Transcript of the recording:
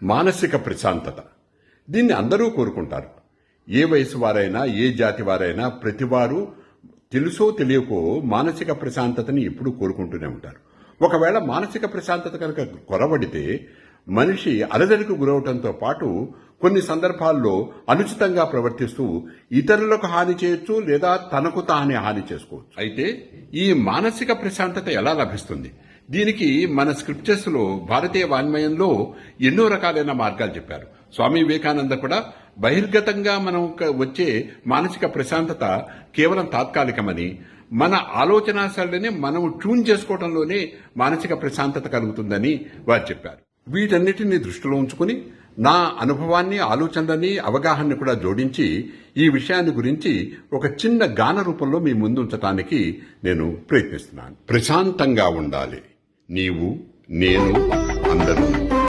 మానసిక ప్రశాంతత. దీన్ని అందరూ కోరుకుంటారు. ఏ వయసు వారైనా, ఏ జాతి వారైనా, ప్రతివారు తెలుసో తెలియకో మానసిక ప్రశాంతతని ఎప్పుడూ కోరుకుంటూనే ఉంటారు. ఒకవేళ మానసిక ప్రశాంతత కనుక కొరవడితే మనిషి అలజడికి గురవటంతో పాటు కొన్ని సందర్భాల్లో అనుచితంగా ప్రవర్తిస్తూ ఇతరులకు హాని చేయొచ్చు, లేదా తనకు తానే హాని చేసుకోవచ్చు. అయితే ఈ మానసిక ప్రశాంతత ఎలా లభిస్తుంది? దీనికి మన స్క్రిప్చర్స్ లో, భారతీయ వాన్మయంలో ఎన్నో రకాలైన మార్గాలు చెప్పారు. స్వామి వివేకానంద కూడా బహిర్గతంగా మనం వచ్చే మానసిక ప్రశాంతత కేవలం తాత్కాలికమని, మన ఆలోచన సరళిని మనం ట్యూన్ చేసుకోవడంలోనే మానసిక ప్రశాంతత కలుగుతుందని వారు చెప్పారు. వీటన్నిటిని దృష్టిలో ఉంచుకుని నా అనుభవాన్ని, ఆలోచనలని, అవగాహనని కూడా జోడించి ఈ విషయాన్ని గురించి ఒక చిన్న గాన రూపంలో మీ ముందుంచడానికి నేను ప్రయత్నిస్తున్నాను. ప్రశాంతంగా ఉండాలి. నీవు, నేను, అందరూ.